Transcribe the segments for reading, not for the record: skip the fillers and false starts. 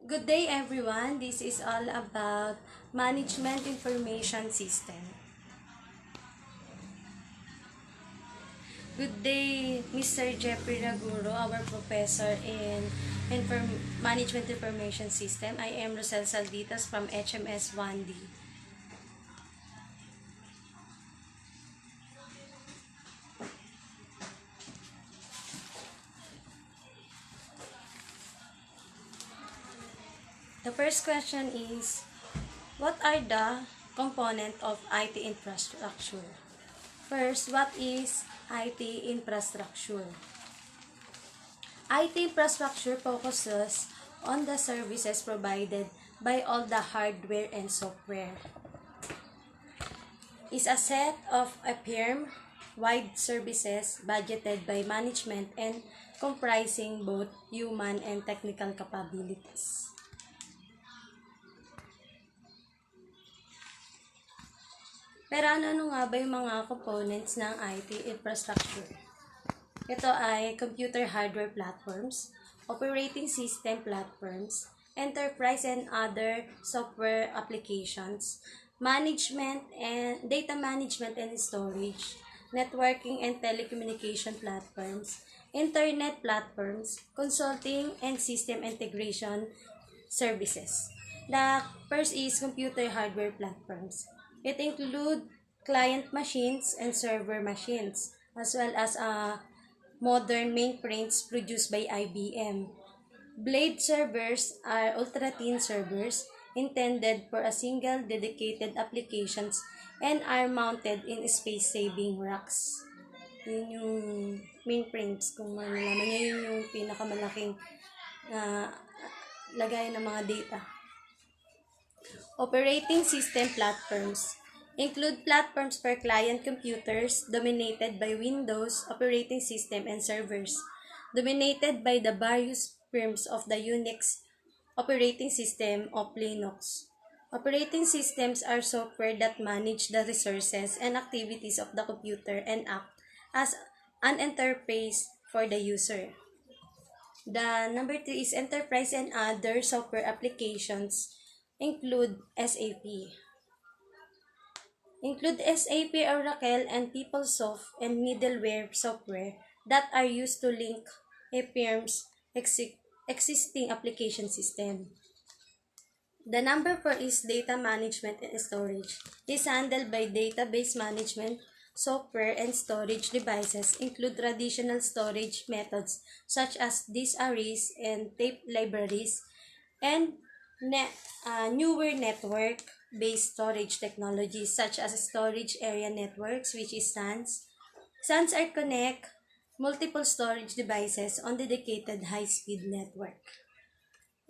Good day everyone. This is all about management information system. Good day Mr. Jeffrey Raguro, our professor in Management Information System. I am Rosel Salditas from HMS 1D. The first question is, what are the components of IT infrastructure? First, what is IT infrastructure? IT infrastructure focuses on the services provided by all the hardware and software. Is a set of a firm-wide services budgeted by management and comprising both human and technical capabilities. Pero ano nga ba yung mga components ng IT infrastructure? Ito ay computer hardware platforms, operating system platforms, enterprise and other software applications, management and data management and storage, networking and telecommunication platforms, internet platforms, consulting and system integration services. The first is computer hardware platforms. It includes client machines and server machines, as well as modern mainframes produced by IBM. Blade servers are ultra-thin servers intended for a single dedicated applications and are mounted in space-saving racks. Yun yung mainframes, kung malalaman nyo, yun yung pinakamalaking lagayan ng mga data. Operating system platforms include platforms for client computers dominated by Windows operating system and servers, dominated by the various firms of the Unix operating system of Linux. Operating systems are software that manage the resources and activities of the computer and act as an interface for the user. The number 2 is enterprise and other software applications include SAP. Include SAP, Oracle, and PeopleSoft and middleware software that are used to link a firm's existing application system. The number 4 is data management and storage. Is handled by database management software and storage devices include traditional storage methods such as disk arrays and tape libraries and newer network-based storage technologies such as storage area networks, which is SANs. SANs are connect multiple storage devices on dedicated high-speed network.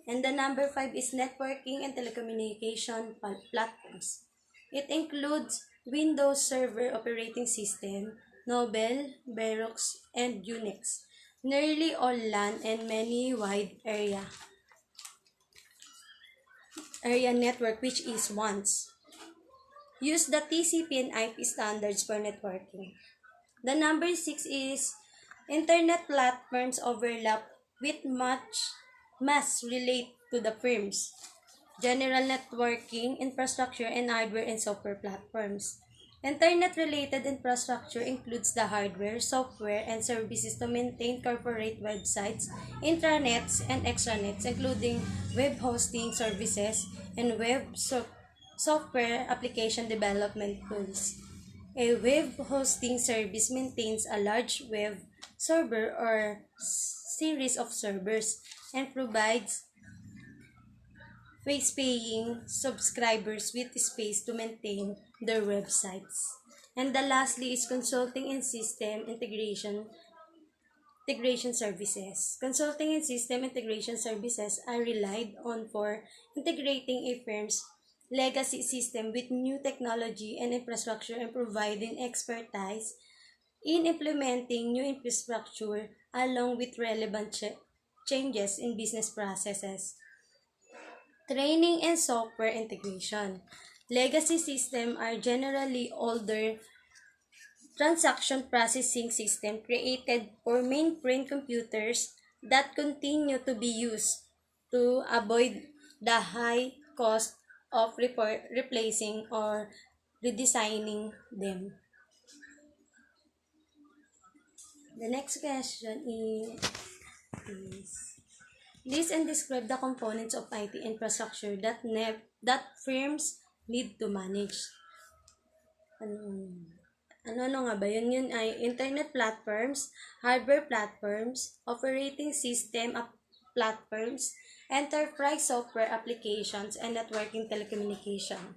And the number 5 is networking and telecommunication platforms. It includes Windows Server Operating System, Nobel, Xerox, and Unix. Nearly all LAN and many wide area network, which is WANs. Use the TCP and IP standards for networking. The number 6 is internet platforms overlap with must relate to the firms. General networking, infrastructure, and hardware and software platforms. Internet-related infrastructure includes the hardware, software, and services to maintain corporate websites, intranets, and extranets, including web hosting services and software application development tools. A web hosting service maintains a large web server or series of servers and provides paying subscribers with space to maintain their websites. And the lastly is consulting and system integration services. Consulting and system integration services are relied on for integrating a firm's legacy system with new technology and infrastructure and providing expertise in implementing new infrastructure along with relevant changes in business processes. Training and software integration. Legacy systems are generally older transaction processing system created for mainframe computers that continue to be used to avoid the high cost of replacing or redesigning them. The next question is list and describe the components of IT infrastructure that firms need to manage. Ano nga ba yun? Yun ay internet platforms, hardware platforms, operating system platforms, enterprise software applications, and networking telecommunication.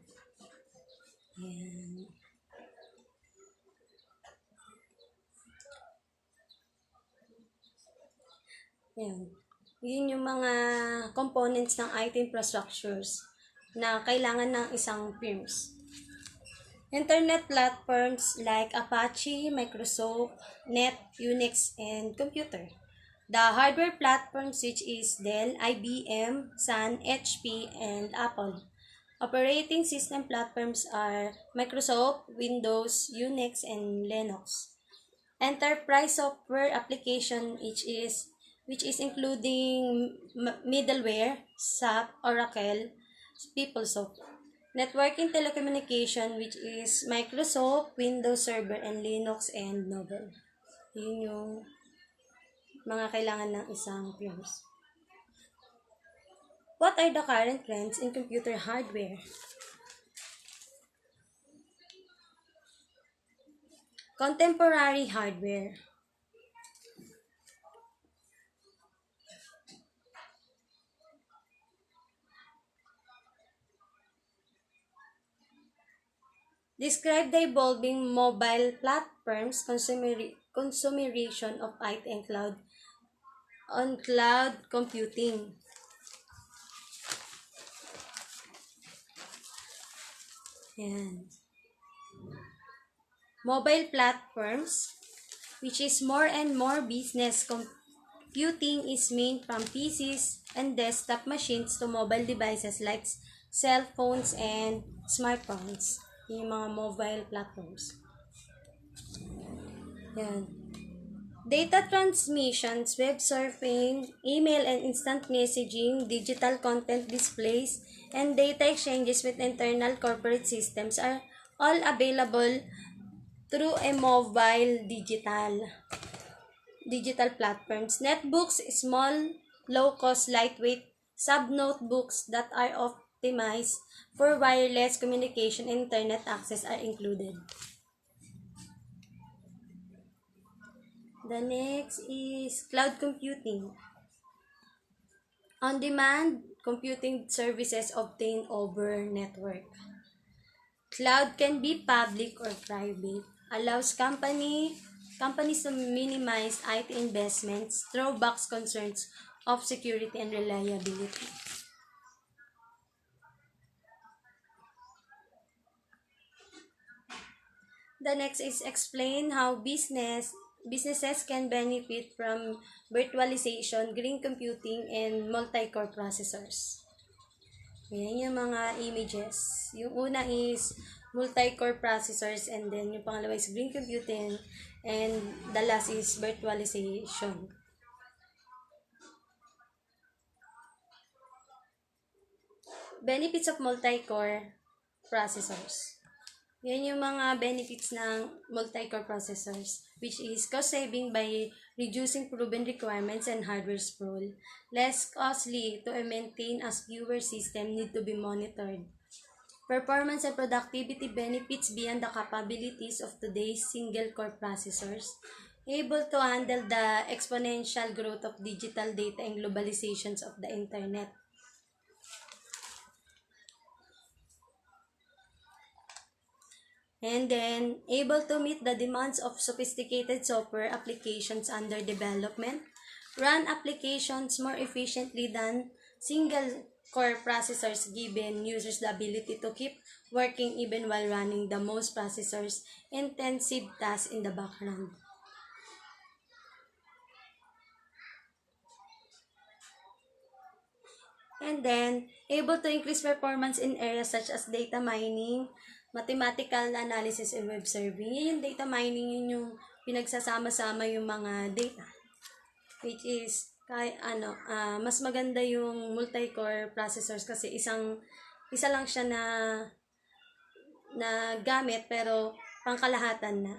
Ayan. Ayan. Yun yung mga components ng IT infrastructures na kailangan ng isang firms. Internet platforms like Apache, Microsoft, Net, Unix, and computer. The hardware platforms which is Dell, IBM, Sun, HP, and Apple. Operating system platforms are Microsoft, Windows, Unix, and Linux. Enterprise software application which is including middleware, SAP, Oracle, PeopleSoft. Networking telecommunication which is Microsoft, Windows Server, and Linux, and Novel. Yun yung mga kailangan ng isang firms. What are the current trends in computer hardware? Contemporary hardware. Describe the evolving mobile platforms, consumeration of IT and cloud computing. Yan. Mobile platforms, which is more and more business computing is made from PCs and desktop machines to mobile devices like cell phones and smartphones. Yung mga mobile platforms. Yan. Data transmissions, web surfing, email and instant messaging, digital content displays, and data exchanges with internal corporate systems are all available through a mobile digital platforms. Netbooks, small, low-cost, lightweight sub-notebooks that are optimized for wireless communication and internet access are included. The next is cloud computing. On-demand computing services obtained over network. Cloud can be public or private. Allows companies to minimize IT investments, throwbacks concerns of security and reliability. The next is explain how businesses can benefit from virtualization, green computing, and multi-core processors. Yan yung mga images. Yung una is multi-core processors, and then yung pangalawa is green computing, and the last is virtualization. Benefits of multi-core processors. Yan yung mga benefits ng multi-core processors, which is cost saving by reducing proven requirements and hardware sprawl. Less costly to maintain as fewer systems need to be monitored. Performance and productivity benefits beyond the capabilities of today's single-core processors. Able to handle the exponential growth of digital data and globalizations of the internet. And then, able to meet the demands of sophisticated software applications under development, run applications more efficiently than single-core processors, given users the ability to keep working even while running the most processors-intensive tasks in the background. And then, able to increase performance in areas such as data mining, mathematical analysis, and web serving. Yun yung data mining, yun yung pinagsasama-sama yung mga data. Which is mas maganda yung multi-core processors kasi isa lang siya na gamit pero pangkalahatan na.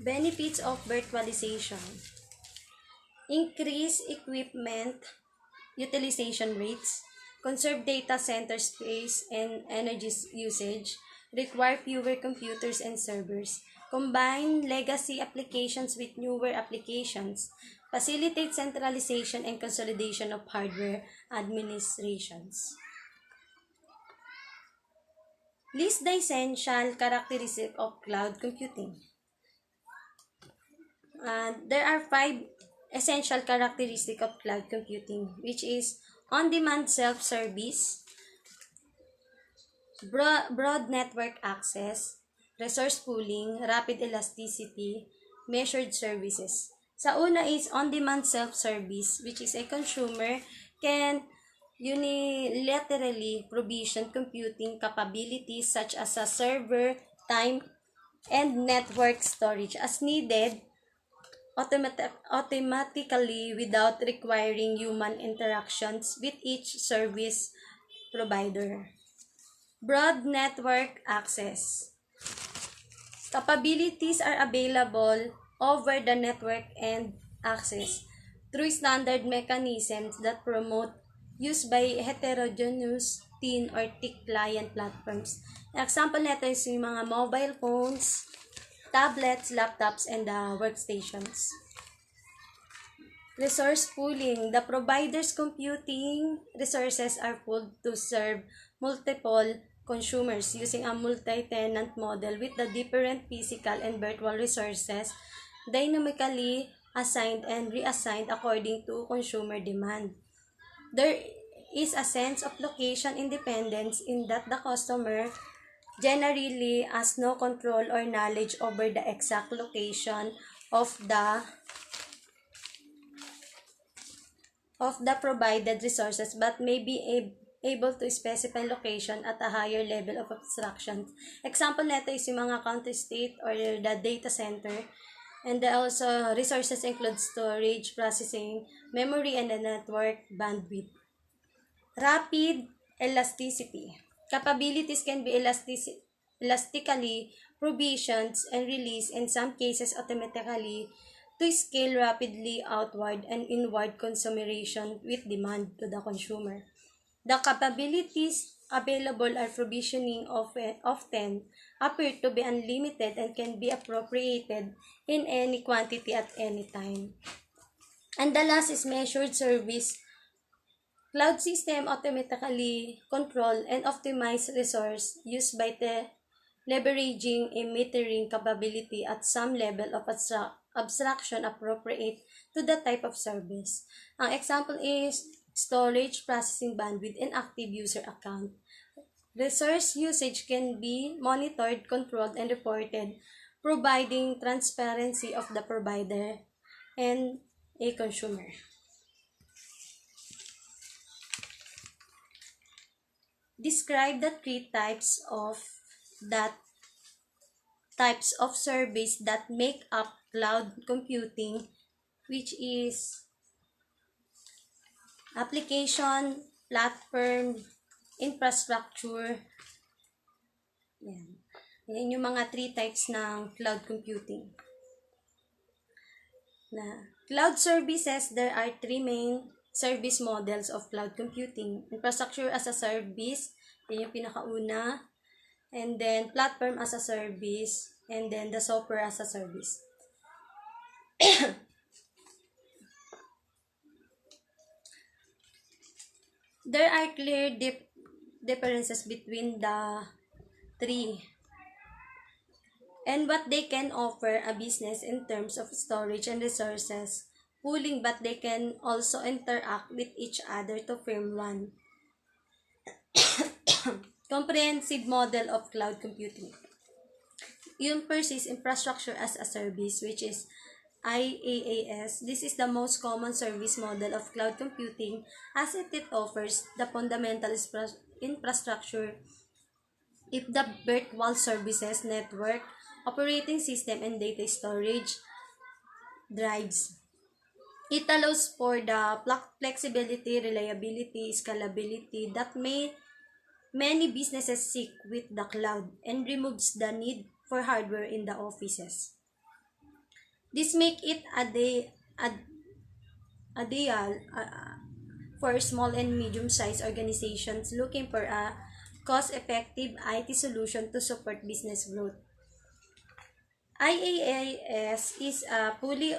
Benefits of virtualization. Increase equipment utilization rates, conserve data center space and energy usage, require fewer computers and servers, combine legacy applications with newer applications, facilitate centralization and consolidation of hardware administrations. List the essential characteristics of cloud computing. There are 5 essential characteristics of cloud computing, which is on-demand self-service, broad network access, resource pooling, rapid elasticity, measured services. Sa una is on-demand self-service, which is a consumer can unilaterally provision computing capabilities such as a server, time, and network storage as needed automatically without requiring human interactions with each service provider. Broad network access. Capabilities are available over the network and access through standard mechanisms that promote use by heterogeneous thin or thick client platforms. Example nito is yung mga mobile phones, tablets, laptops, and workstations. Resource pooling. The provider's computing resources are pooled to serve multiple consumers using a multi-tenant model with the different physical and virtual resources dynamically assigned and reassigned according to consumer demand. There is a sense of location independence in that the customer generally has no control or knowledge over the exact location of the provided resources but may be able to specify location at a higher level of abstraction. Example nito is yung mga country state or the data center. And also resources include storage, processing, memory, and the network bandwidth. Rapid elasticity. Capabilities can be elastically provisioned and released, in some cases automatically, to scale rapidly outward and inward consumeration with demand to the consumer. The capabilities available are provisioning often appear to be unlimited and can be appropriated in any quantity at any time. And the last is measured service. Cloud system automatically control and optimize resource used by leveraging a metering capability at some level of abstraction appropriate to the type of service. Ang example is storage, processing bandwidth, and active user account. Resource usage can be monitored, controlled, and reported, providing transparency of the provider and a consumer. Describe the three types of service that make up cloud computing, which is application, platform, infrastructure. Yan yung mga three types ng cloud computing. Cloud services, there are three main service models of cloud computing. Infrastructure as a service, yan yung pinakauna. And then platform as a service, and then the software as a service. There are clear differences between the three and what they can offer a business in terms of storage and resources pooling, but they can also interact with each other to form one comprehensive model of cloud computing. Yung first is infrastructure as a service, which is IaaS. This is the most common service model of cloud computing as it offers the fundamental infrastructure if the virtual services network, operating system, and data storage drives. It allows for the flexibility, reliability, scalability that many businesses seek with the cloud, and removes the need for hardware in the offices. This make it ideal for small and medium-sized organizations looking for a cost-effective IT solution to support business growth. IaaS is a fully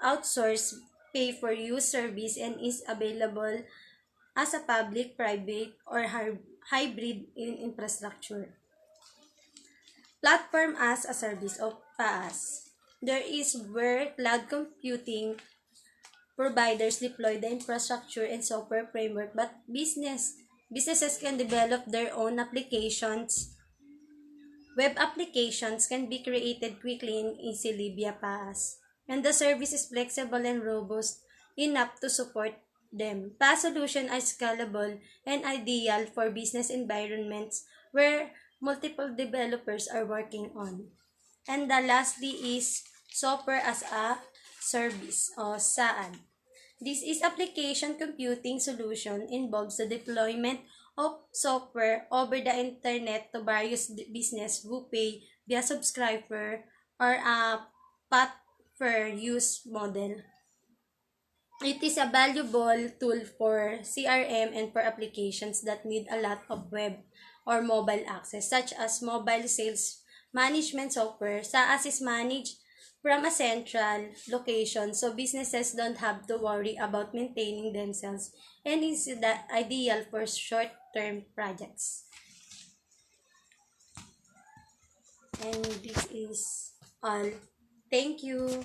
outsourced pay-for-use service and is available as a public, private, or hybrid infrastructure. Platform as a service of PaaS. There is where cloud computing providers deploy the infrastructure and software framework, but businesses can develop their own applications. Web applications can be created quickly and easily via PaaS, and the service is flexible and robust enough to support them. PaaS solutions are scalable and ideal for business environments where multiple developers are working on. And the lastly is software as a service or SaaS. This is application computing solution involves the deployment of software over the internet to various business who pay via subscriber or a per use model. It is a valuable tool for CRM and for applications that need a lot of web or mobile access, such as mobile sales management software. SaaS is managed from a central location, so businesses don't have to worry about maintaining themselves, and is ideal for short-term projects. And this is all. Thank you.